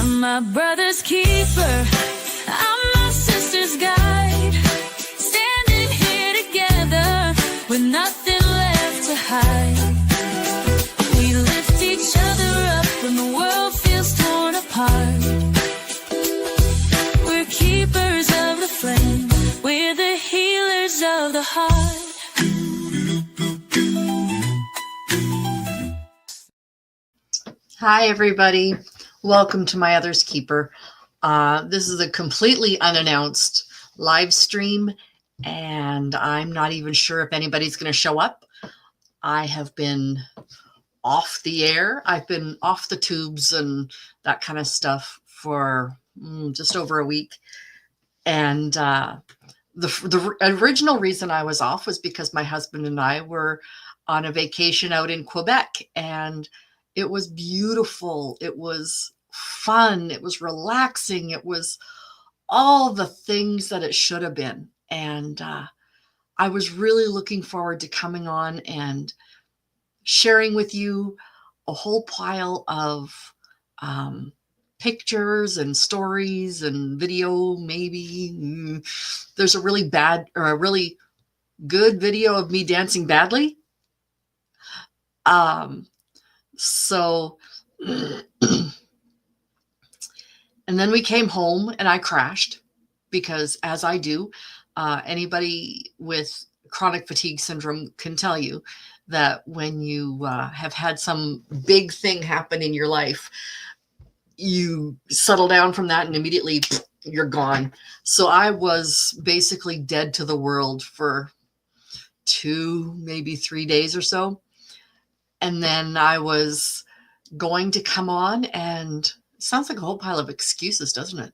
I'm my brother's keeper. I'm my sister's guide. Standing here together with nothing left to hide. We lift each other up when the world feels torn apart. We're keepers of the flame. We're the healers of the heart. Hi, everybody. Welcome to My Other's Keeper. This is a completely unannounced live stream, and I'm not even sure if anybody's going to show up. I have been off the air. I've been off the tubes and that kind of stuff for just over a week. And the original reason I was off was because my husband and I were on a vacation out in Quebec, and it was beautiful. It was fun. It was relaxing. It was all the things that it should have been. And I was really looking forward to coming on and sharing with you a whole pile of pictures and stories and video. Maybe there's a really bad or a really good video of me dancing badly. So, and then we came home and I crashed because, as I do, anybody with chronic fatigue syndrome can tell you that when you have had some big thing happen in your life, you settle down from that and immediately you're gone. So I was basically dead to the world for 2, maybe 3 days or so. And then I was going to come on, and it sounds like a whole pile of excuses, doesn't it?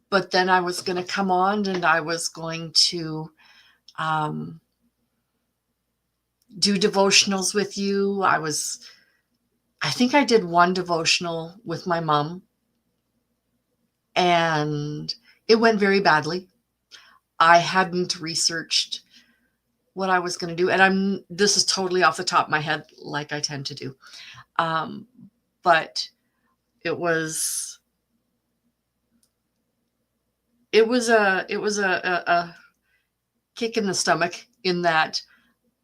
But then I was going to come on and I was going to do devotionals with you. I think I did one devotional with my mom, and it went very badly. I hadn't researched what I was going to do. And this is totally off the top of my head, like I tend to do. But it was a kick in the stomach, in that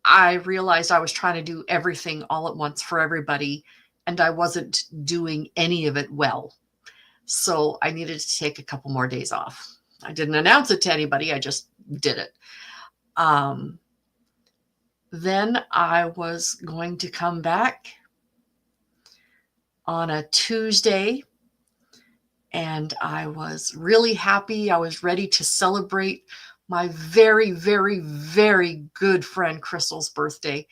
I realized I was trying to do everything all at once for everybody, and I wasn't doing any of it well. So I needed to take a couple more days off. I didn't announce it to anybody. I just did it. Then I was going to come back on a Tuesday, and I was really happy. I was ready to celebrate my very, very, very good friend Crystal's birthday.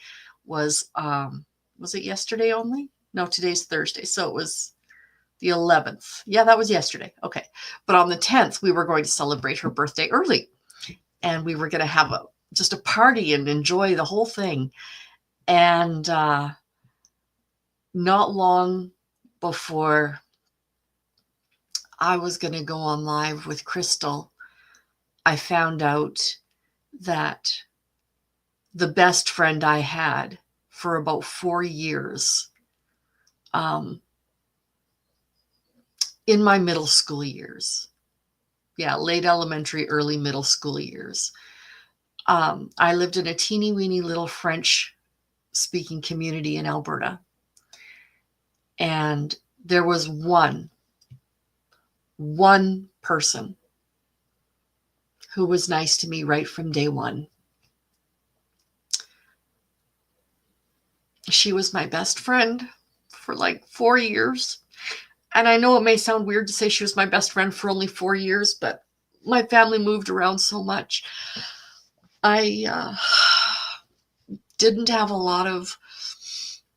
Was it yesterday only? No, today's Thursday. So it was the 11th. Yeah, that was yesterday. Okay. But on the 10th, we were going to celebrate her birthday early, and we were going to have just a party and enjoy the whole thing. And not long before I was going to go on live with Crystal, I found out that the best friend I had for about 4 years, in my middle school years, late elementary, early middle school years, I lived in a teeny weeny little French speaking community in Alberta. And there was one person who was nice to me right from day one. She was my best friend for like 4 years. And I know it may sound weird to say she was my best friend for only 4 years, but my family moved around so much. I didn't have a lot of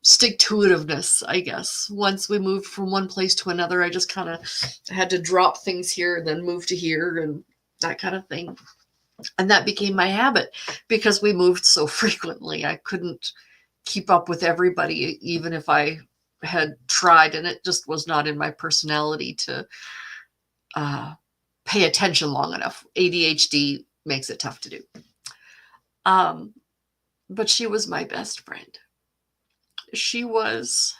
stick-to-itiveness, I guess. Once we moved from one place to another, I just kind of had to drop things here and then move to here and that kind of thing. And that became my habit because we moved so frequently. I couldn't keep up with everybody, even if I had tried, and it just was not in my personality to pay attention long enough. ADHD makes it tough to do. But she was my best friend. She was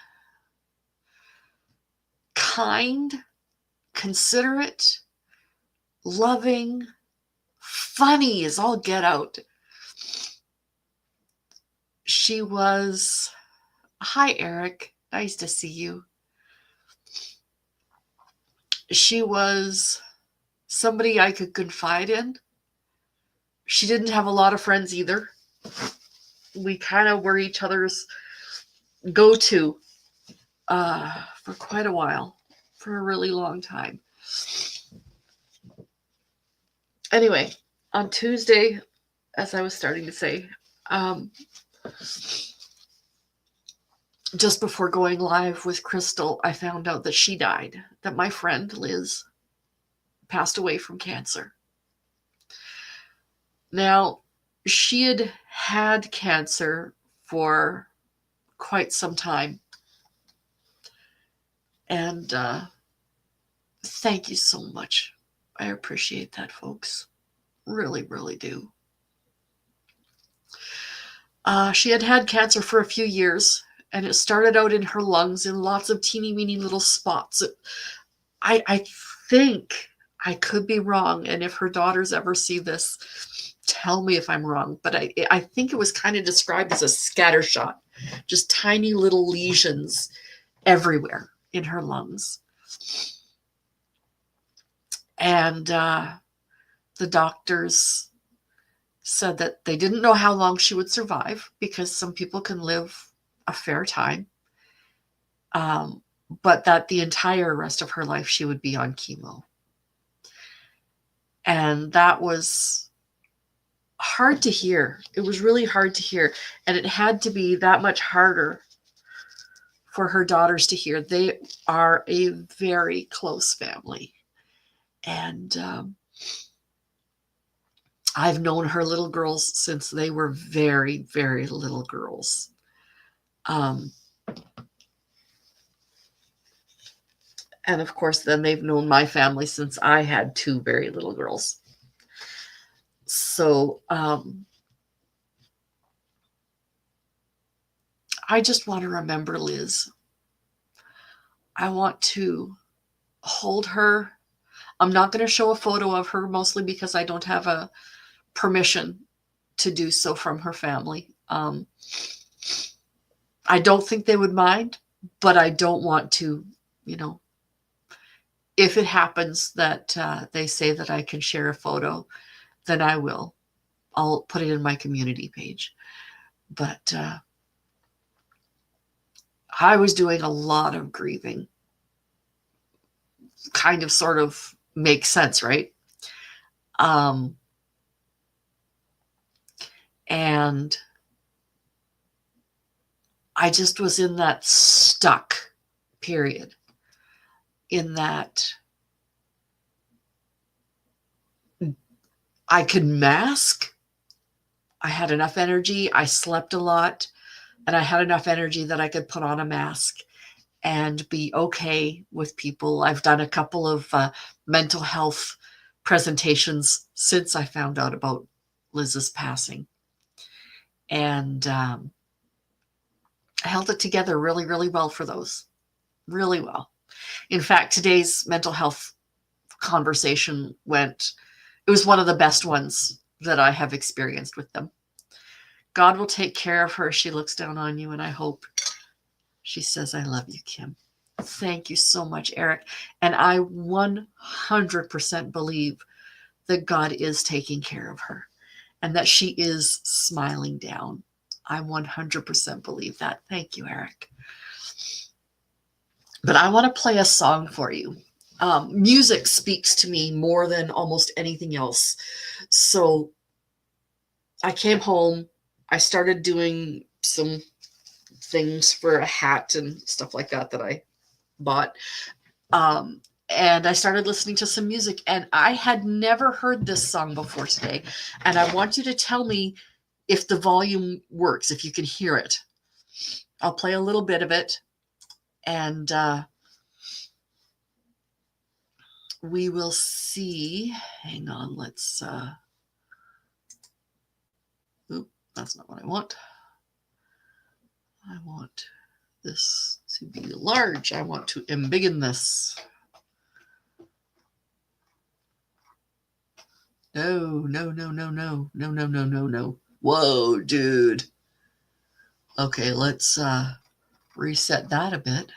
kind, considerate, loving, funny as all get out. She was, hi, Eric. Nice to see you. She was somebody I could confide in. She didn't have a lot of friends either. We kind of were each other's go-to for quite a while, for a really long time. Anyway, on Tuesday, as I was starting to say, just before going live with Crystal, I found out that she died, that my friend Liz passed away from cancer. Now, she had had cancer for quite some time. And thank you so much. I appreciate that, folks. Really, really do. She had had cancer for a few years, and it started out in her lungs in lots of teeny weeny little spots. I think, I could be wrong, and if her daughters ever see this, tell me if I'm wrong, but I think it was kind of described as a scattershot, just tiny little lesions everywhere in her lungs. And the doctors said that they didn't know how long she would survive, because some people can live a fair time, but that the entire rest of her life she would be on chemo. And that was hard to hear. It was really hard to hear. And it had to be that much harder for her daughters to hear. They are a very close family. And I've known her little girls since they were very, very little girls. And of course, then they've known my family since I had two very little girls. So I just want to remember Liz. I want to hold her. I'm not going to show a photo of her, mostly because I don't have a permission to do so from her family. I don't think they would mind, but I don't want to, if it happens that they say that I can share a photo, then I will. I'll put it in my community page. But I was doing a lot of grieving. Kind of sort of makes sense, right? And I just was in that stuck period, in that I could mask. I had enough energy. I slept a lot, and I had enough energy that I could put on a mask and be okay with people. I've done a couple of mental health presentations since I found out about Liz's passing. And I held it together really, really well for those. Really well. In fact, today's mental health conversation it was one of the best ones that I have experienced with them. God will take care of her. She looks down on you, and I hope she says, I love you, Kim. Thank you so much, Eric. And I 100% believe that God is taking care of her and that she is smiling down. I 100% believe that. Thank you, Eric. But I want to play a song for you. Music speaks to me more than almost anything else. So I came home. I started doing some things for a hat and stuff like that I bought. And I started listening to some music, and I had never heard this song before today. And I want you to tell me if the volume works, if you can hear it. I'll play a little bit of it, and we will see. Hang on, let's that's not what I want. I want this to be large. I want to embiggen this. No. Whoa, dude. Okay, let's reset that a bit.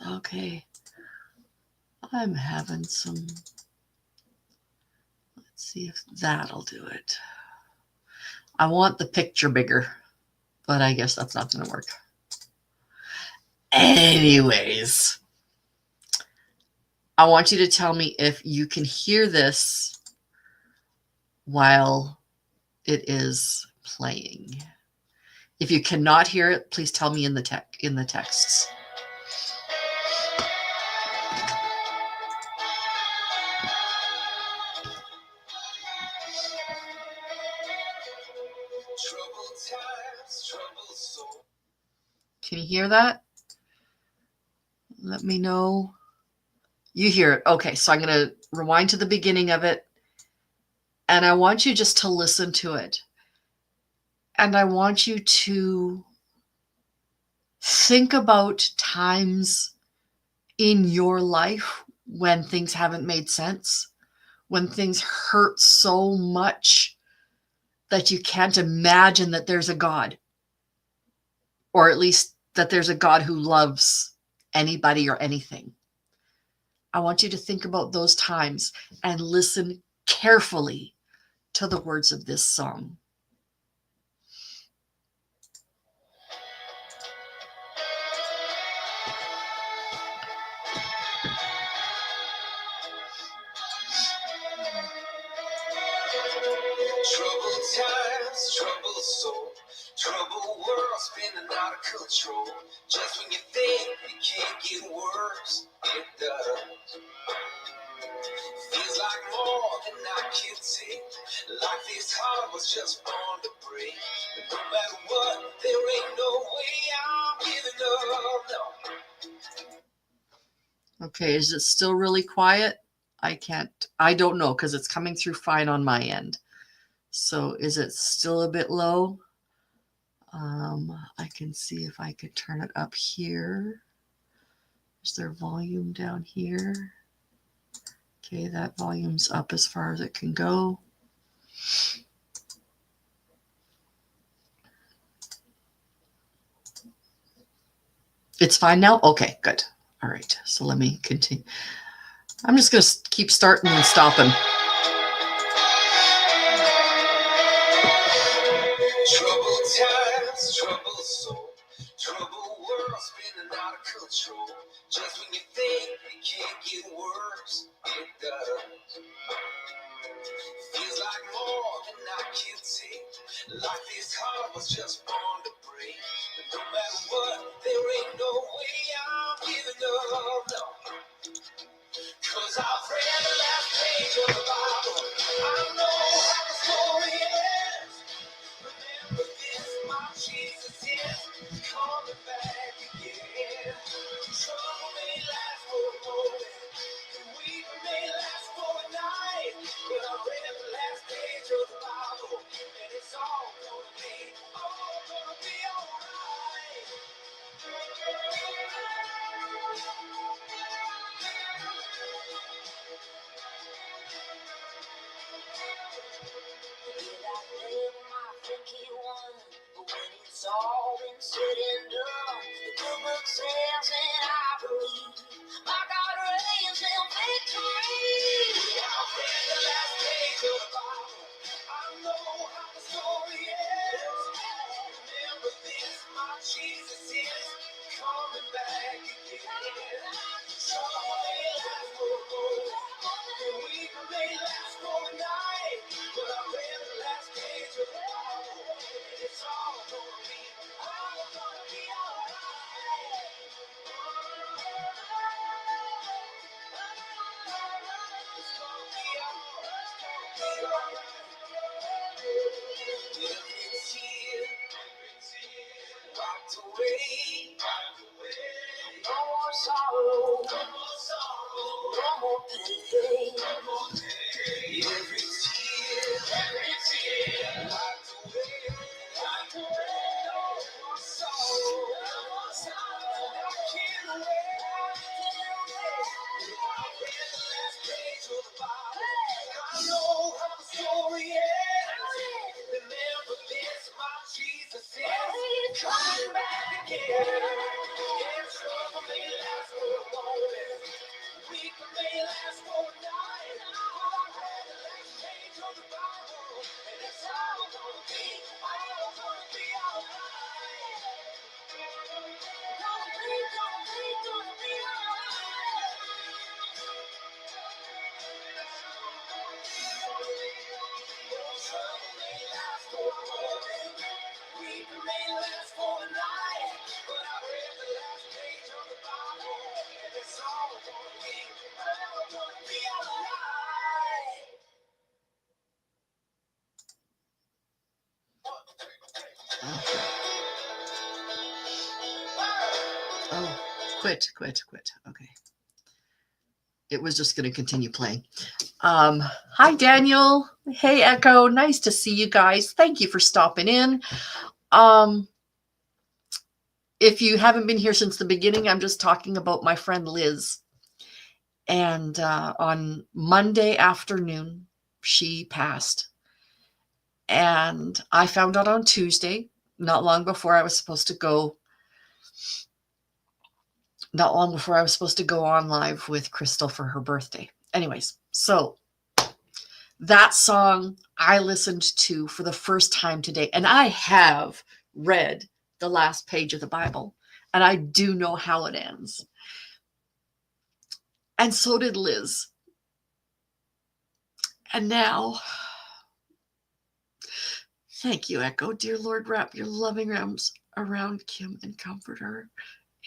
Okay. I'm having some. Let's see if that'll do it. I want the picture bigger, but I guess that's not going to work. Anyways, I want you to tell me if you can hear this while it is playing. If you cannot hear it, please tell me in the texts. Can you hear that? Let me know. You hear it. Okay, so I'm going to rewind to the beginning of it. And I want you just to listen to it. And I want you to think about times in your life when things haven't made sense, when things hurt so much that you can't imagine that there's a God, or at least that there's a God who loves anybody or anything. I want you to think about those times and listen carefully to the words of this song. Troubled times, troubled soul, troubled world spinning out of control. Just when you think it can't get worse, it does. Feels like more than I can take. Like this heart was just born to break. But no matter what, there ain't no way I'm giving up. No. Okay, is it still really quiet? I don't know because it's coming through fine on my end. So is it still a bit low? I can see if I could turn it up here. Is there volume down here? Okay, that volume's up as far as it can go. It's fine now? Okay, good. All right, so let me continue. I'm just going to keep starting and stopping. Troubled times, troubled soul, troubled world spinning out of control. Just when you think it can't get worse, it does. Feels like more than I can take. Like this heart was just born to break. But no matter what, there ain't no way I'm giving up. No. Cause I've read the last page of the Bible. I know how the story ends. Remember this, my Jesus is coming back again. Trouble may last for a moment, the week may last for a night. But I read the last page of the Bible, and it's all gonna be alright. It's all been said and done. The good book says, and I believe my God reigns in victory. I've read the last page of the Bible. I know how the story ends. Remember this, my Jesus is coming back again. Trouble may last for a moment, the week may last for a night. But I read the last page of the Bible, and it's all gonna be alright. It's gonna be alright. Every tear wiped away. No more sorrow. No more pain. Every tear wiped away. Yeah, trouble may last for a moment. Weak may last for a night. But I read the last page of the Bible, and it's all gonna be alright. Gonna be alright. Trouble may last for a moment. Weak may last for a night. But I read the last page of the Bible, and it's all gonna be alright. Oh, quit. Okay. It was just going to continue playing. Hi, Daniel. Hey, Echo. Nice to see you guys. Thank you for stopping in. If you haven't been here since the beginning, I'm just talking about my friend Liz. And on Monday afternoon, she passed. And I found out on Tuesday, not long before I was supposed to go on live with Crystal for her birthday. Anyways, so that song I listened to for the first time today, and I have read the last page of the Bible, and I do know how it ends. And so did Liz. And now, thank you, Echo. Dear Lord, wrap your loving arms around Kim and comfort her.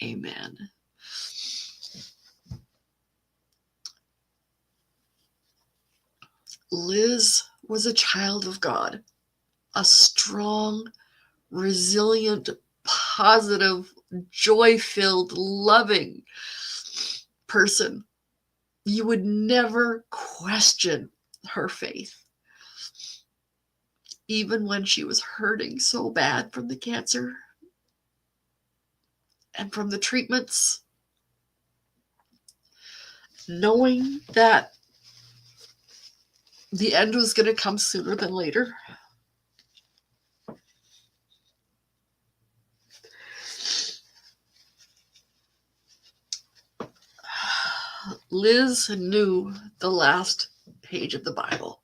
Amen. Liz was a child of God, a strong, resilient, positive, joy-filled, loving person. You would never question her faith, even when she was hurting so bad from the cancer and from the treatments, knowing that the end was going to come sooner than later. Liz knew the last page of the Bible,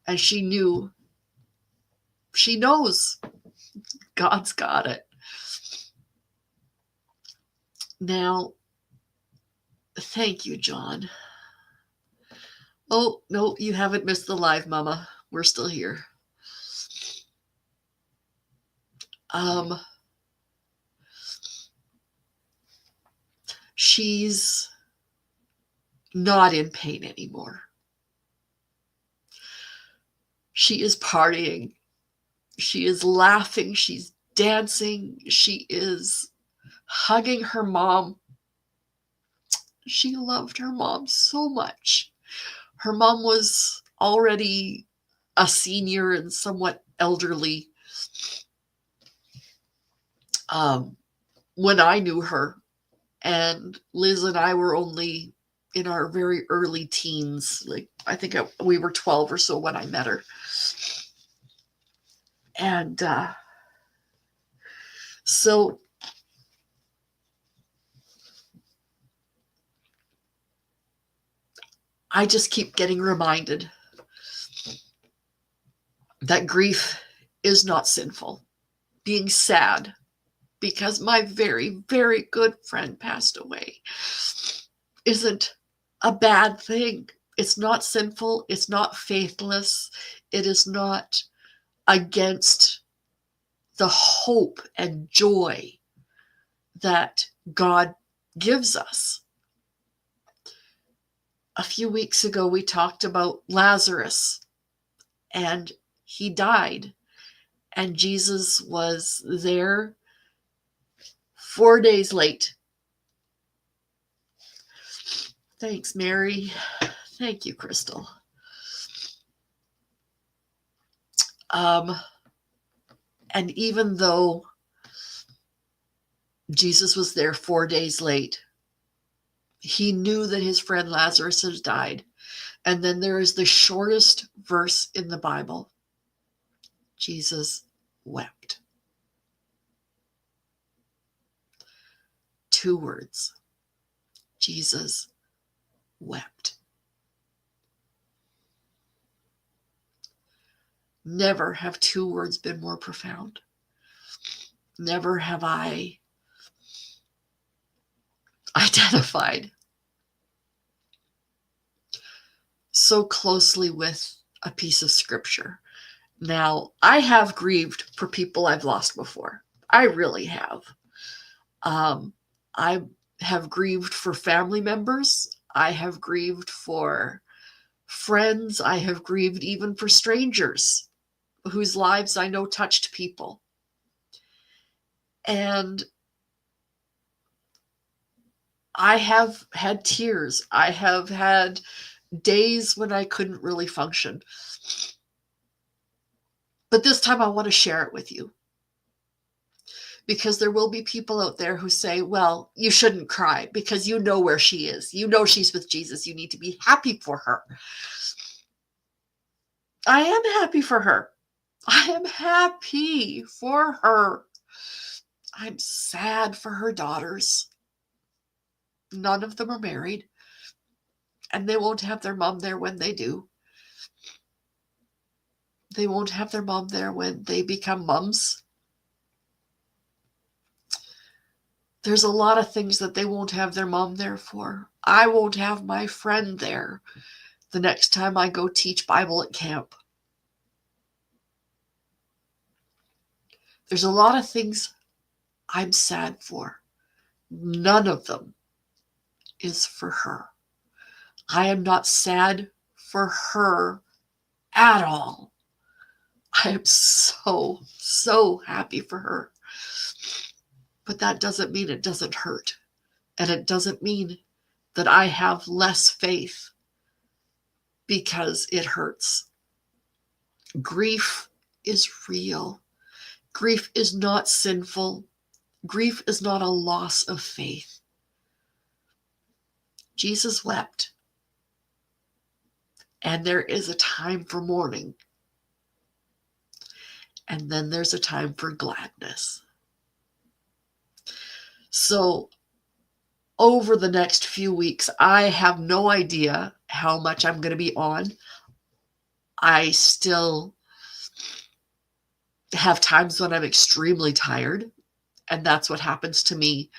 and she knows God's got it. Now, thank you, John. Oh, no, you haven't missed the live, Mama. We're still here. She's not in pain anymore. She is partying. She is laughing. She's dancing. She is hugging her mom. She loved her mom so much. Her mom was already a senior and somewhat elderly when I knew her. And Liz and I were only in our very early teens. Like, I think we were 12 or so when I met her. And so I just keep getting reminded that grief is not sinful. Being sad because my very, very good friend passed away isn't a bad thing. It's not sinful. It's not faithless. It is not against the hope and joy that God gives us. A few weeks ago, we talked about Lazarus, and he died, and Jesus was there 4 days late. Thanks, Mary. Thank you, Crystal. And even though Jesus was there 4 days late, he knew that his friend Lazarus had died. And then there is the shortest verse in the Bible. Jesus wept. 2 words. Jesus wept. Never have 2 words been more profound. Never have I identified so closely with a piece of scripture. Now, I have grieved for people I've lost before. I really have. I have grieved for family members. I have grieved for friends. I have grieved even for strangers whose lives I know touched people. And I have had tears. I have had days when I couldn't really function. But this time I want to share it with you. Because there will be people out there who say, well, you shouldn't cry because you know where she is. You know she's with Jesus. You need to be happy for her. I am happy for her. I am happy for her. I'm sad for her daughters. None of them are married. And they won't have their mom there when they do. They won't have their mom there when they become mums. There's a lot of things that they won't have their mom there for. I won't have my friend there the next time I go teach Bible at camp. There's a lot of things I'm sad for. None of them is for her. I am not sad for her at all. I am so, so happy for her. But that doesn't mean it doesn't hurt. And it doesn't mean that I have less faith because it hurts. Grief is real. Grief is not sinful. Grief is not a loss of faith. Jesus wept. And there is a time for mourning. And then there's a time for gladness. So over the next few weeks, I have no idea how much I'm going to be on. I still have times when I'm extremely tired. And that's what happens to me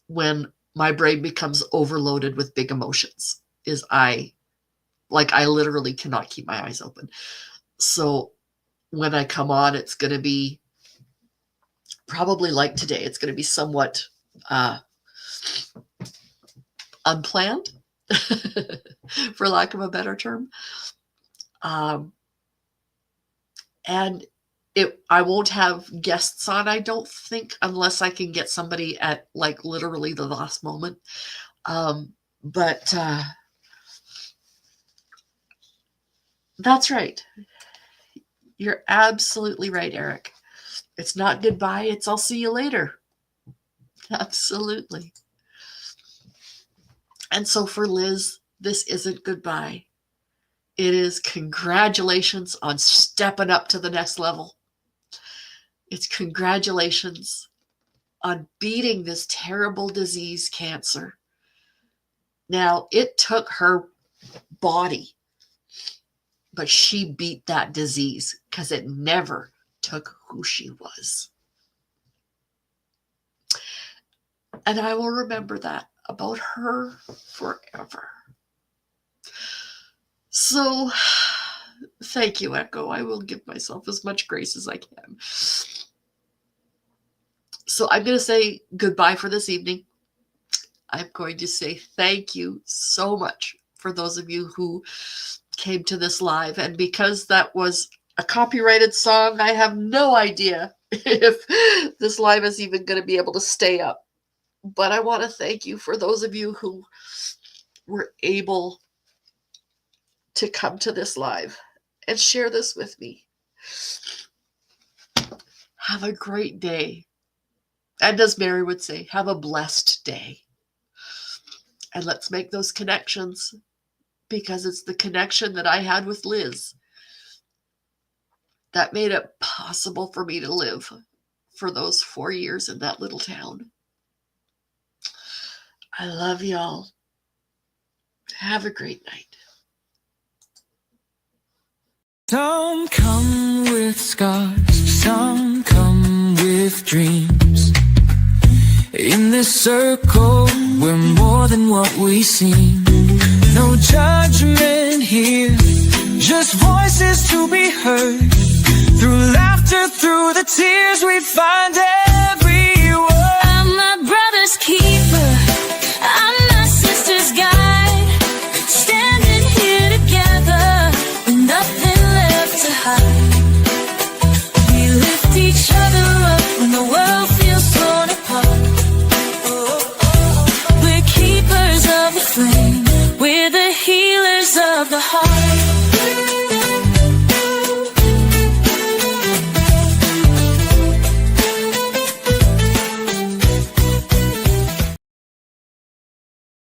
when my brain becomes overloaded with big emotions, is I literally cannot keep my eyes open. So when I come on, it's going to be probably like today. It's going to be somewhat unplanned, for lack of a better term. And I won't have guests on, I don't think, unless I can get somebody at like literally the last moment. But that's right. You're absolutely right, Eric. It's not goodbye. It's I'll see you later. Absolutely. And so for Liz, this isn't goodbye. It is congratulations on stepping up to the next level. It's congratulations on beating this terrible disease, cancer. Now, it took her body, but she beat that disease because it never took who she was. And I will remember that about her forever. So, thank you, Echo. I will give myself as much grace as I can. So I'm going to say goodbye for this evening. I'm going to say thank you so much for those of you who came to this live. And because that was a copyrighted song, I have no idea if this live is even going to be able to stay up. But I want to thank you for those of you who were able to come to this live and share this with me. Have a great day. And as Mary would say, have a blessed day. And let's make those connections, because it's the connection that I had with Liz that made it possible for me to live for those 4 years in that little town. I love y'all. Have a great night. Some come with scars, some come with dreams. In this circle, we're more than what we seem. No judgment here, just voices to be heard. Through laughter, through the tears, we find every word. I'm my brother's keeper, I'm my sister's guide. Standing here together with nothing left to hide. We lift each other up when the world feels torn apart. We're keepers of the flame, we're the healers of the heart.